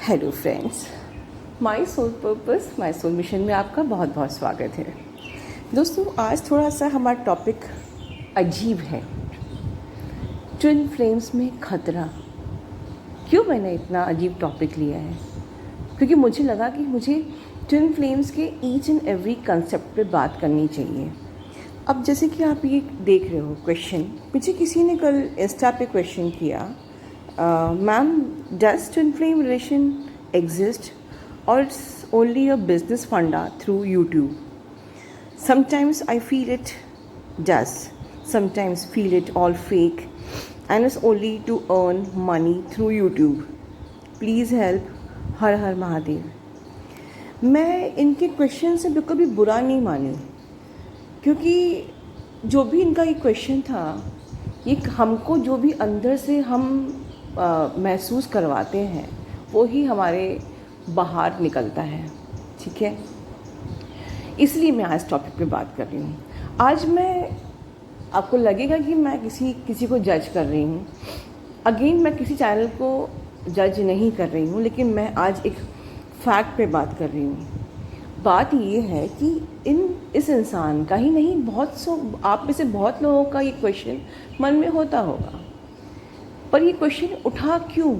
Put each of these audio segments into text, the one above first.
Hello friends, my soul purpose my soul mission में आपका बहुत बहुत स्वागत है। दोस्तों, आज थोड़ा सा हमारा टॉपिक अजीब है। ट्विन फ्लेम्स में खतरा। क्यों मैंने इतना अजीब टॉपिक लिया है? क्योंकि मुझे लगा कि मुझे ट्विन फ्लेम्स के ईच एंड एवरी कंसेप्ट पे बात करनी चाहिए। अब जैसे कि आप ये देख रहे हो क्वेश्चन, मुझे किसी ने कल इंस्टा पे क्वेश्चन किया, ma'am, does twin flame relation exist or it's only a business funda through YouTube? Sometimes I feel it does, sometimes feel it all fake and it's only to earn money through YouTube. Please help. हर हर महादेव। मैं इनके question से बिल्कुल भी बुरा नहीं मानी, क्योंकि जो भी इनका ये क्वेश्चन था, ये हमको जो भी अंदर से हम महसूस करवाते हैं वो ही हमारे बाहर निकलता है। ठीक है, इसलिए मैं आज टॉपिक पे बात कर रही हूँ। आज मैं, आपको लगेगा कि मैं किसी को जज कर रही हूँ। अगेन, मैं किसी चैनल को जज नहीं कर रही हूँ, लेकिन मैं आज एक फैक्ट पे बात कर रही हूँ। बात ये है कि इस इंसान का ही नहीं, आप में से बहुत लोगों का ये क्वेश्चन मन में होता होगा, पर ये क्वेश्चन उठा क्यों?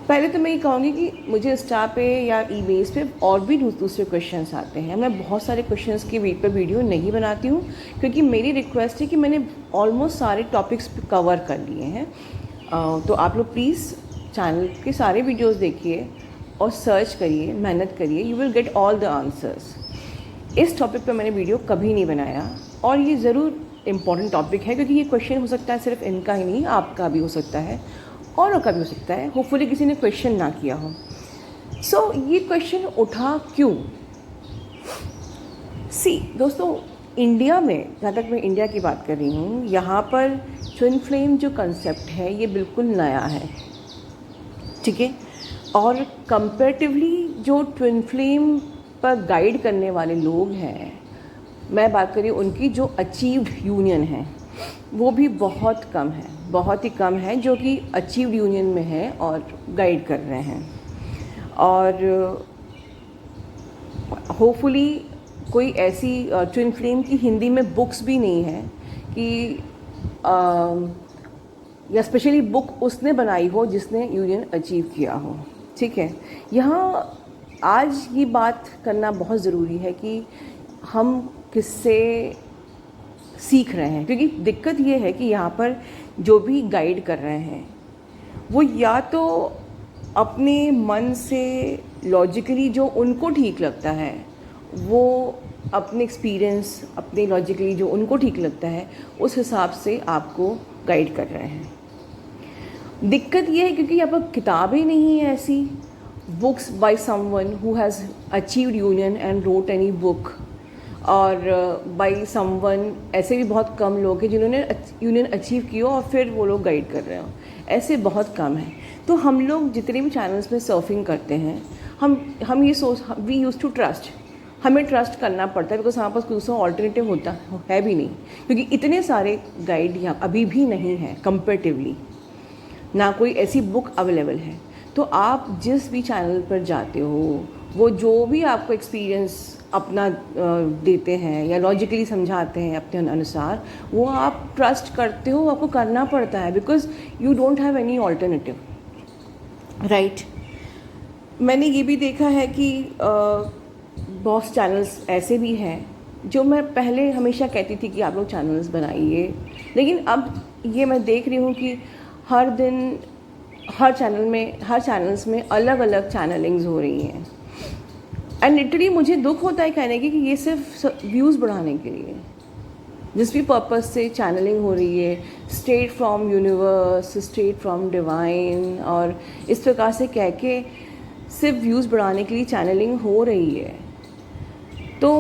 पहले तो मैं ये कहूँगी कि मुझे इंस्टा पे या ईमेल्स पे और भी दूसरे क्वेश्चंस आते हैं। मैं बहुत सारे क्वेश्चंस की वीडियो नहीं बनाती हूँ, क्योंकि मेरी रिक्वेस्ट है कि मैंने ऑलमोस्ट सारे टॉपिक्स कवर कर लिए हैं। तो आप लोग प्लीज़ चैनल के सारे वीडियोस देखिए और सर्च करिए, मेहनत करिए, you will get all the answers. इस टॉपिक पर मैंने वीडियो कभी नहीं बनाया, और ये ज़रूर इम्पॉर्टेंट टॉपिक है, क्योंकि ये क्वेश्चन हो सकता है सिर्फ इनका ही नहीं, आपका भी हो सकता है, औरों का भी हो सकता है। होपफुली किसी ने क्वेश्चन ना किया हो। ये क्वेश्चन उठा क्यों? दोस्तों, इंडिया में, जहाँ तक मैं इंडिया की बात कर रही हूँ, यहाँ पर ट्विन फ्लेम जो कंसेप्ट है ये बिल्कुल नया है। ठीक है, और कंपैरेटिवली जो ट्विन फ्लेम पर गाइड करने वाले लोग हैं, मैं बात करी उनकी जो अचीव्ड यूनियन है, वो भी बहुत कम है, बहुत ही कम है जो कि अचीव्ड यूनियन में है और गाइड कर रहे हैं। और होपफुली कोई ऐसी ट्विन फ्लेम की हिंदी में बुक्स भी नहीं है कि या स्पेशली बुक उसने बनाई हो जिसने यूनियन अचीव किया हो। ठीक है, यहाँ आज ये बात करना बहुत ज़रूरी है कि हम किससे सीख रहे हैं, क्योंकि दिक्कत ये है कि यहाँ पर जो भी गाइड कर रहे हैं वो या तो अपने मन से लॉजिकली जो उनको ठीक लगता है, वो अपने एक्सपीरियंस, अपने लॉजिकली जो उनको ठीक लगता है उस हिसाब से आपको गाइड कर रहे हैं। दिक्कत ये है क्योंकि यहाँ पर किताबें नहीं है ऐसी, books by someone who has achieved union and wrote any book, और बाय समवन, ऐसे भी बहुत कम लोग हैं जिन्होंने यूनियन अचीव किया और फिर वो लोग गाइड कर रहे हो, ऐसे बहुत कम हैं। तो हम लोग जितने भी चैनल्स में सर्फिंग करते हैं, हम ये वी यूज़ टू ट्रस्ट, हमें ट्रस्ट करना पड़ता है, बिकॉज हमारे पास दूसरा ऑल्टरनेटिव होता है भी नहीं, क्योंकि इतने सारे गाइड यहाँ अभी भी नहीं हैं कंपेरेटिवली, ना कोई ऐसी बुक अवेलेबल है। तो आप जिस भी चैनल पर जाते हो, वो जो भी आपको एक्सपीरियंस अपना देते हैं या लॉजिकली समझाते हैं अपने अनुसार, वो आप ट्रस्ट करते हो, आपको करना पड़ता है, because you don't have any alternative, right. मैंने ये भी देखा है कि बहुत चैनल्स ऐसे भी हैं जो मैं पहले हमेशा कहती थी कि आप लोग चैनल्स बनाइए, लेकिन अब ये मैं देख रही हूँ कि हर दिन हर चैनल्स में अलग अलग चैनलिंग्स हो रही हैं। एंड लिटरली मुझे दुख होता है कहने की कि ये सिर्फ व्यूज़ बढ़ाने के लिए, जिस भी पर्पस से चैनलिंग हो रही है, straight from universe, straight from divine, और इस प्रकार से कह के सिर्फ व्यूज़ बढ़ाने के लिए चैनलिंग हो रही है। तो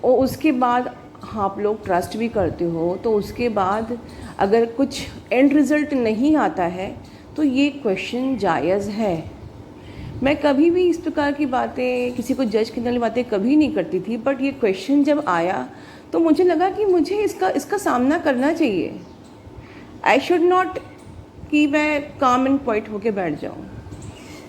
उसके बाद आप लोग ट्रस्ट भी करते हो, तो उसके बाद अगर कुछ एंड रिज़ल्ट नहीं आता है तो ये क्वेश्चन जायज़ है। मैं कभी भी इस प्रकार की बातें, किसी को जज करने वाली बातें कभी नहीं करती थी, बट ये क्वेश्चन जब आया तो मुझे लगा कि मुझे इसका सामना करना चाहिए। आई शुड नॉट कि मैं काम एंड क्वाइट होके बैठ जाऊँ।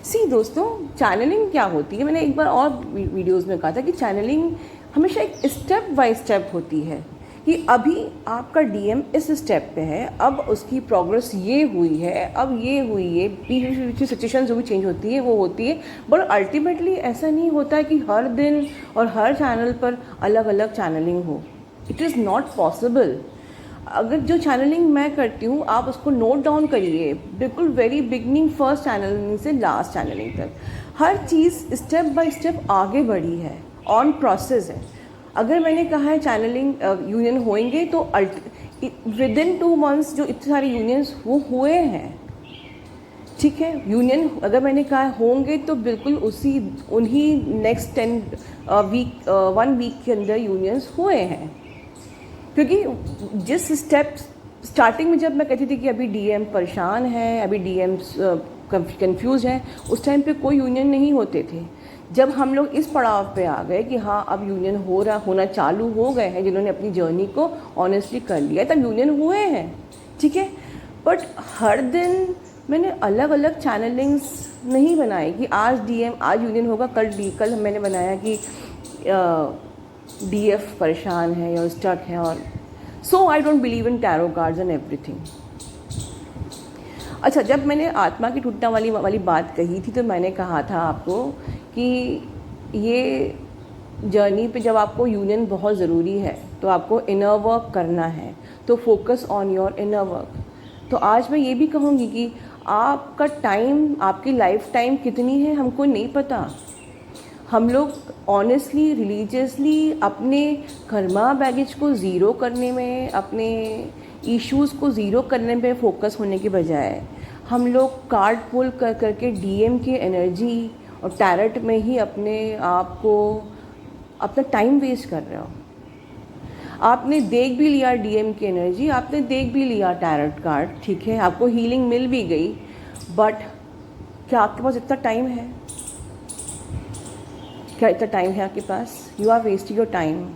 सी दोस्तों, चैनलिंग क्या होती है, मैंने एक बार और वीडियोस में कहा था कि चैनलिंग हमेशा एक स्टेप बाय स्टेप होती है कि अभी आपका डीएम इस स्टेप पे है, अब उसकी प्रोग्रेस ये हुई है, अब ये हुई है, पीछे सिचुएशन जो भी चेंज होती है वो होती है। बट अल्टीमेटली ऐसा नहीं होता है कि हर दिन और हर चैनल पर अलग अलग चैनलिंग हो। It is not possible. अगर जो चैनलिंग मैं करती हूँ आप उसको नोट डाउन करिए, बिल्कुल वेरी बिगनिंग फर्स्ट चैनलिंग से लास्ट चैनलिंग तक हर चीज़ स्टेप बाय स्टेप आगे बढ़ी है, ऑन प्रोसेस है। अगर मैंने कहा है चैनलिंग यूनियन होंगे तो विद इन 2 months जो इतने सारे यूनियंस वो हुए हैं, ठीक है। यूनियन अगर मैंने कहा होंगे तो बिल्कुल उन्हीं नेक्स्ट 1 वीक के अंदर यूनियंस हुए हैं। क्योंकि जिस स्टेप स्टार्टिंग में जब मैं कहती थी कि अभी डीएम परेशान है, अभी डीएम कंफ्यूज है, उस टाइम पे कोई यूनियन नहीं होते थे। जब हम लोग इस पड़ाव पे आ गए कि हाँ अब यूनियन होना चालू हो गए हैं, जिन्होंने अपनी जर्नी को ऑनेस्टली कर लिया, तब यूनियन हुए हैं, ठीक है। बट हर दिन मैंने अलग अलग चैनलिंग्स नहीं बनाए कि आज यूनियन होगा, कल मैंने बनाया कि डीएफ परेशान है या स्टक है। और so I don't believe in tarot cards and everything. अच्छा, जब मैंने आत्मा की टूटना वाली बात कही थी तो मैंने कहा था आपको कि ये जर्नी पे जब आपको यूनियन बहुत ज़रूरी है तो आपको इनर वर्क करना है, तो focus on your inner work. तो आज मैं ये भी कहूँगी कि आपका टाइम, आपकी लाइफ टाइम कितनी है हमको नहीं पता। हम लोग ऑनेस्टली रिलीजियसली अपने कर्मा बैगेज को ज़ीरो करने में, अपने इश्यूज़ को ज़ीरो करने पे फोकस होने के बजाय हम लोग कार्ड पुल करके डीएम की एनर्जी और टैरट में ही अपने आप को अपना टाइम वेस्ट कर रहे हो। आपने देख भी लिया डीएम की एनर्जी, आपने देख भी लिया टैरट कार्ड, ठीक है, आपको हीलिंग मिल भी गई, बट क्या आपके पास इतना टाइम है? क्या इतना टाइम है आपके पास? You are wasting your time.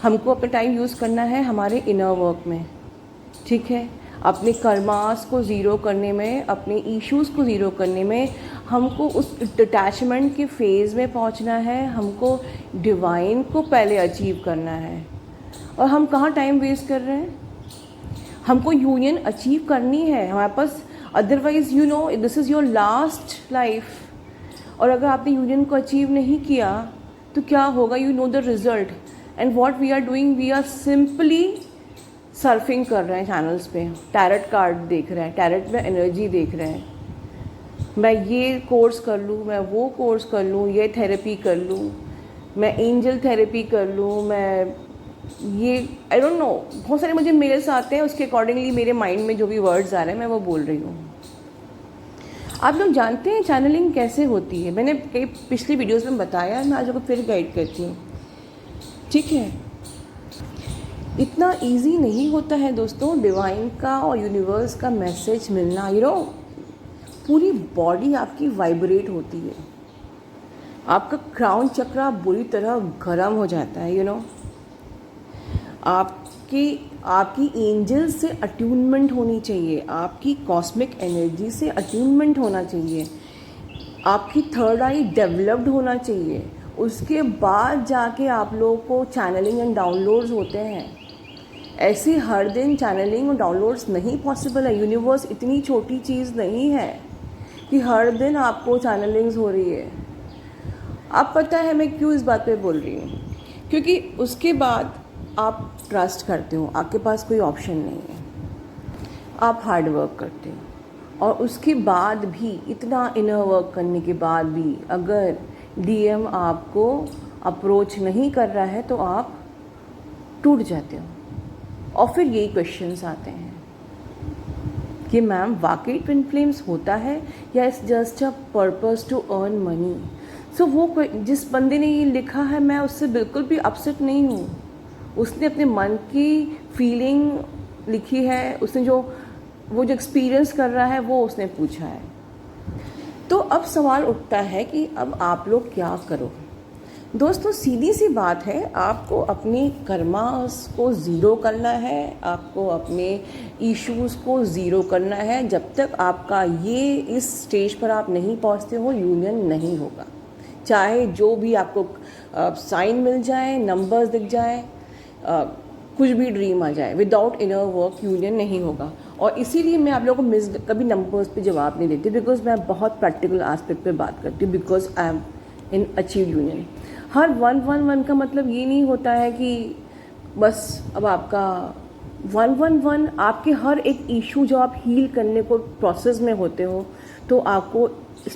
हमको अपना टाइम यूज़ करना है हमारे इनर वर्क में, ठीक है, अपने कर्मास को ज़ीरो करने में, अपने इश्यूज़ को ज़ीरो करने में। हमको उस डिटैचमेंट के फेज़ में पहुंचना है, हमको डिवाइन को पहले अचीव करना है। और हम कहाँ टाइम वेस्ट कर रहे हैं? हमको यूनियन अचीव करनी है हमारे पास, otherwise you know this is your last life. और अगर आपने यूनियन को अचीव नहीं किया तो क्या होगा? You know the result. And what we are doing, we are simply surfing कर रहे हैं चैनल्स पे, टैरट कार्ड देख रहे हैं, टैरट में एनर्जी देख रहे हैं। मैं ये कोर्स कर लूँ, मैं वो कोर्स कर लूँ, ये थेरेपी कर लूँ, मैं एंजल थेरेपी कर लूँ, मैं ये आई डोंट नो, बहुत सारे मुझे मेल्स आते हैं, उसके अकॉर्डिंगली मेरे माइंड में जो भी वर्ड्स आ रहे हैं मैं वो बोल रही हूँ। आप लोग जानते हैं चैनलिंग कैसे होती है? मैंने कई पिछली वीडियोस में बताया, मैं आज आपको फिर गाइड करती हूँ, ठीक है। इतना इजी नहीं होता है दोस्तों डिवाइन का और यूनिवर्स का मैसेज मिलना। यू नो, पूरी बॉडी आपकी वाइब्रेट होती है, आपका क्राउन चक्रा बुरी तरह गर्म हो जाता है। यू नो, आपकी एंजल से अट्यूनमेंट होनी चाहिए, आपकी कॉस्मिक एनर्जी से अट्यूनमेंट होना चाहिए, आपकी थर्ड आई डेवलप्ड होना चाहिए। उसके बाद जाके आप लोगों को चैनलिंग एंड डाउनलोड्स होते हैं। ऐसे हर दिन चैनलिंग और डाउनलोड्स नहीं पॉसिबल है। यूनिवर्स इतनी छोटी चीज़ नहीं है कि हर दिन आपको चैनलिंग्स हो रही है। आप पता है मैं क्यों इस बात पे बोल रही हूँ? क्योंकि उसके बाद आप ट्रस्ट करते हो, आपके पास कोई ऑप्शन नहीं है, आप हार्ड वर्क करते हो, और उसके बाद भी, इतना इनर वर्क करने के बाद भी अगर डीएम आपको अप्रोच नहीं कर रहा है तो आप टूट जाते हो। और फिर यही क्वेश्चंस आते हैं कि मैम वाकई ट्विन फ्लेम्स होता है या it's just a purpose to earn money? So वो जिस बंदे ने ये लिखा है, मैं उससे बिल्कुल भी अपसेट नहीं हूँ। उसने अपने मन की फीलिंग लिखी है, उसने जो एक्सपीरियंस कर रहा है वो उसने पूछा है। तो अब सवाल उठता है कि अब आप लोग क्या करो? दोस्तों सीधी सी बात है, आपको अपनी कर्मास को ज़ीरो करना है, आपको अपने इश्यूज़ को ज़ीरो करना है। जब तक आपका ये इस स्टेज पर आप नहीं पहुंचते हो, यूनियन नहीं होगा। चाहे जो भी आपको साइन मिल जाए, नंबर्स दिख जाए, कुछ भी ड्रीम आ जाए, विदाउट इनर वर्क यूनियन नहीं होगा। और इसीलिए मैं आप लोगों को कभी नंबर्स पे जवाब नहीं देती, बिकॉज मैं बहुत प्रैक्टिकल एस्पेक्ट पे बात करती हूँ, because I am in achieve union. हर 111 का मतलब ये नहीं होता है कि बस अब आपका 111 आपके हर एक इशू जो आप हील करने को प्रोसेस में होते हो, तो आपको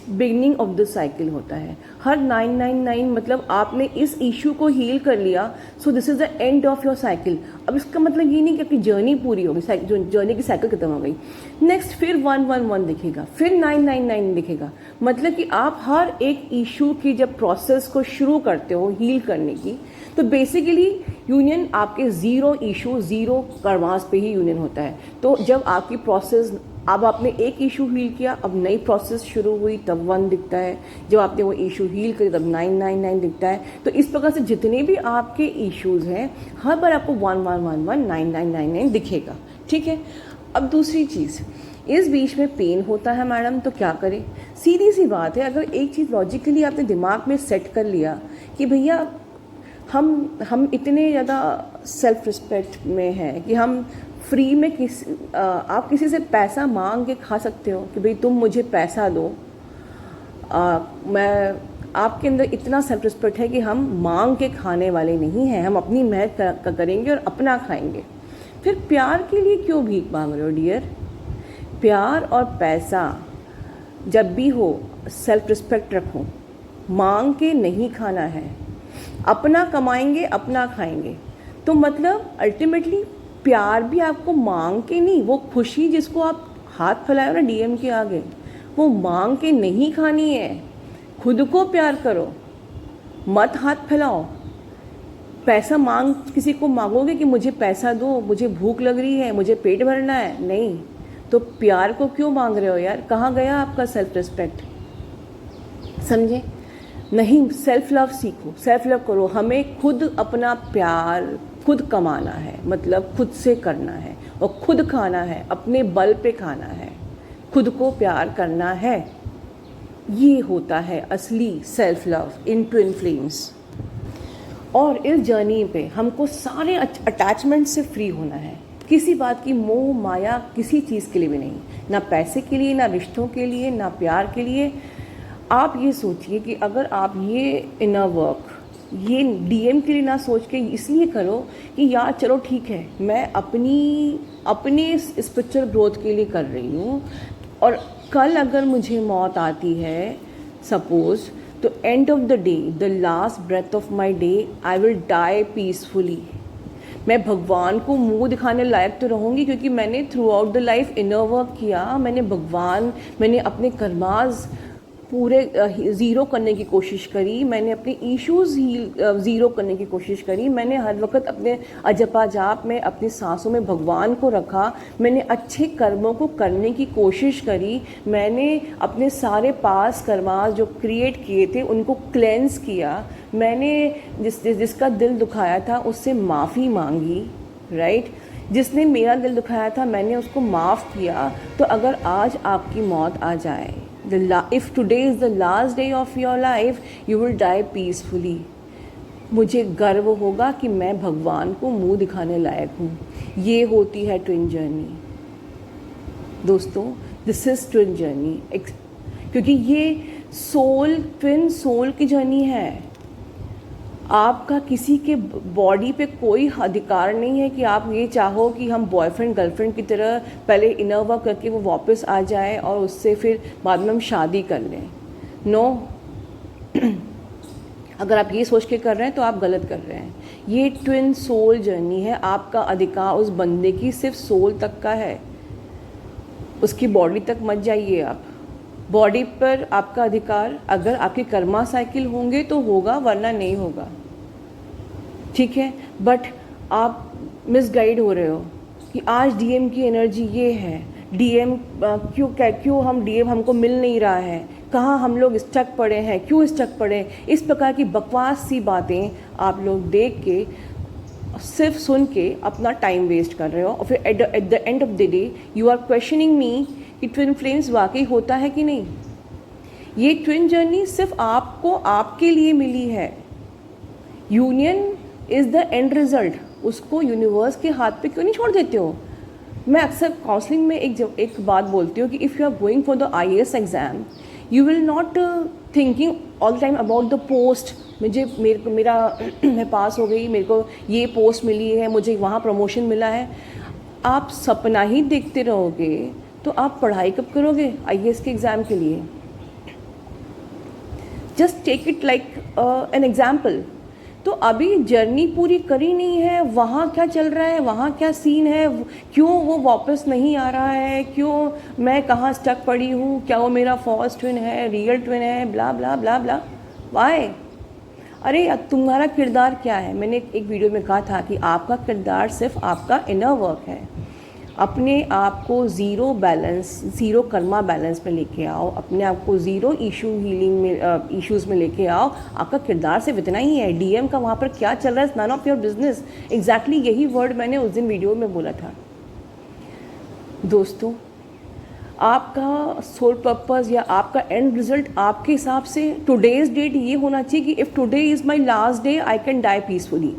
बिगनिंग ऑफ द साइकिल होता है। हर 999 मतलब आपने इस इशू को हील कर लिया, so this is the end of your cycle. अब इसका मतलब ये नहीं कि आपकी जर्नी पूरी हो गई, जर्नी की साइकिल खत्म हो गई। नेक्स्ट फिर 111 दिखेगा, फिर 999 दिखेगा। मतलब कि आप हर एक इशू की जब प्रोसेस को शुरू करते हो हील करने की, तो बेसिकली यूनियन आपके ज़ीरो इशू ज़ीरो कर्मास पे ही यूनियन होता है। तो जब आपकी प्रोसेस, अब आपने एक इशू हील किया, अब नई प्रोसेस शुरू हुई, तब 1 दिखता है। जब आपने वो इशू हील करी, तब 999 दिखता है। तो इस प्रकार से जितने भी आपके इश्यूज हैं, हर बार आपको 1111 9999 दिखेगा। ठीक है। अब दूसरी चीज़, इस बीच में पेन होता है मैडम, तो क्या करें? सीधी सी बात है, अगर एक चीज़ लॉजिकली आपने दिमाग में सेट कर लिया कि भैया हम इतने ज़्यादा सेल्फ रिस्पेक्ट में हैं कि हम फ्री में आप किसी से पैसा मांग के खा सकते हो कि भाई तुम मुझे पैसा दो। मैं आपके अंदर इतना सेल्फ रिस्पेक्ट है कि हम मांग के खाने वाले नहीं हैं, हम अपनी मेहनत करेंगे और अपना खाएंगे। फिर प्यार के लिए क्यों भीख मांग रहे हो डियर? प्यार और पैसा जब भी हो, सेल्फ रिस्पेक्ट रखो, मांग के नहीं खाना है, अपना कमाएंगे अपना खाएंगे। तो मतलब अल्टीमेटली प्यार भी आपको मांग के नहीं, वो खुशी जिसको आप हाथ फैलाओ ना डीएम के आगे, वो मांग के नहीं खानी है। खुद को प्यार करो, मत हाथ फैलाओ। पैसा मांग किसी को मांगोगे कि मुझे पैसा दो, मुझे भूख लग रही है, मुझे पेट भरना है, नहीं। तो प्यार को क्यों मांग रहे हो यार? कहाँ गया आपका सेल्फ रिस्पेक्ट? समझे? नहीं, सेल्फ लव सीखो, सेल्फ लव करो। हमें खुद अपना प्यार खुद कमाना है, मतलब खुद से करना है, और खुद खाना है, अपने बल पे खाना है, खुद को प्यार करना है। ये होता है असली self love in twin flames. और इस जर्नी पे हमको सारे अटैचमेंट से फ्री होना है। किसी बात की मोह माया किसी चीज़ के लिए भी नहीं, ना पैसे के लिए, ना रिश्तों के लिए, ना प्यार के लिए। आप ये सोचिए कि अगर आप ये इनर वर्क ये डीएम के लिए ना सोच के इसलिए करो कि यार चलो ठीक है, मैं अपनी स्पिरिचुअल ग्रोथ के लिए कर रही हूँ, और कल अगर मुझे मौत आती है सपोज, तो end of the day, the last breath of my day, I will die peacefully. मैं भगवान को मुंह दिखाने लायक तो रहूँगी, क्योंकि मैंने through out the life inner work किया, मैंने अपने कर्मास पूरे ज़ीरो करने की कोशिश करी, मैंने अपने इश्यूज़ ज़ीरो करने की कोशिश करी, मैंने हर वक्त अपने अजपा जाप में अपनी सांसों में भगवान को रखा, मैंने अच्छे कर्मों को करने की कोशिश करी, मैंने अपने सारे पास कर्मास जो क्रिएट किए थे उनको क्लेंस किया, मैंने जिसका दिल दुखाया था उससे माफ़ी मांगी, राइट? जिसने मेरा दिल दुखाया था मैंने उसको माफ़ किया। तो अगर आज आपकी मौत आ जाए, if today is the last day of your life, you will die peacefully, मुझे गर्व होगा कि मैं भगवान को मुंह दिखाने लायक हूँ। ये होती है ट्विन जर्नी दोस्तों, दिस इज़ ट्विन जर्नी, क्योंकि ये ट्विन सोल की जर्नी है। आपका किसी के बॉडी पे कोई अधिकार नहीं है कि आप ये चाहो कि हम बॉयफ्रेंड गर्लफ्रेंड की तरह पहले इनर वर्क करके वो वापस आ जाए और उससे फिर बाद में हम शादी कर लें। नो अगर आप ये सोच के कर रहे हैं तो आप गलत कर रहे हैं। ये ट्विन सोल जर्नी है। आपका अधिकार उस बंदे की सिर्फ सोल तक का है, उसकी बॉडी तक मत जाइए आप। बॉडी पर आपका अधिकार अगर आपके कर्मा साइकिल होंगे तो होगा, वरना नहीं होगा, ठीक है। बट आप मिसगाइड हो रहे हो कि आज डीएम की एनर्जी ये है, डीएम क्यों हम डीएम हमको मिल नहीं रहा है, कहाँ हम लोग स्टक पड़े हैं, क्यों स्टक पड़े, इस प्रकार की बकवास सी बातें आप लोग देख के सिर्फ सुन के अपना टाइम वेस्ट कर रहे हो, और फिर at the end of the day you are questioning me कि ट्विन फ्लेम्स वाकई होता है कि नहीं। ये ट्विन जर्नी सिर्फ आपको आपके लिए मिली है। Union is the end result, उसको यूनिवर्स के हाथ पे क्यों नहीं छोड़ देते हो। मैं अक्सर काउंसलिंग में एक बात बोलती हूँ कि if you are going for the IAS exam, you will not thinking all the time about the post, मैं पास हो गई, मेरे को ये पोस्ट मिली है, मुझे वहाँ प्रमोशन मिला है। आप सपना ही देखते रहोगे तो आप पढ़ाई कब करोगे IAS के एग्ज़ाम के लिए। Just take it like an example. तो अभी जर्नी पूरी करी नहीं है, वहाँ क्या चल रहा है, वहाँ क्या सीन है, क्यों वो वापस नहीं आ रहा है, क्यों मैं कहाँ स्टक पड़ी हूँ, क्या वो मेरा फॉल्स ट्विन है, रियल ट्विन है, ब्ला ब्ला ब्ला ब्ला, वाई। अरे तुम्हारा किरदार क्या है। मैंने एक वीडियो में कहा था कि आपका किरदार सिर्फ आपका इनर वर्क है। अपने आप को zero balance, zero Karma balance में लेके आओ, अपने आप को ज़ीरो हीलिंग में इश्यूज़ में लेके आओ। आपका किरदार सिर्फ इतना ही है। डीएम का वहाँ पर क्या चल रहा है, none of your business. Exactly यही वर्ड मैंने उस दिन वीडियो में बोला था। दोस्तों, आपका सोल पर्पस या आपका एंड रिजल्ट आपके हिसाब से टुडेज़ डेट ये होना चाहिए कि if today is my last day I can die peacefully.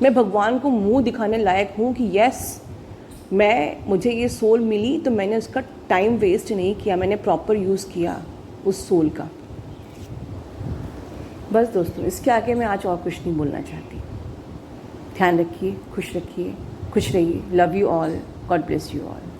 मैं भगवान को मुंह दिखाने लायक हूँ कि यस, मुझे ये सोल मिली तो मैंने उसका टाइम वेस्ट नहीं किया, मैंने प्रॉपर यूज़ किया उस सोल का। बस दोस्तों, इसके आगे मैं आज और कुछ नहीं बोलना चाहती। ध्यान रखिए, खुश रहिए। Love you all, God bless you all.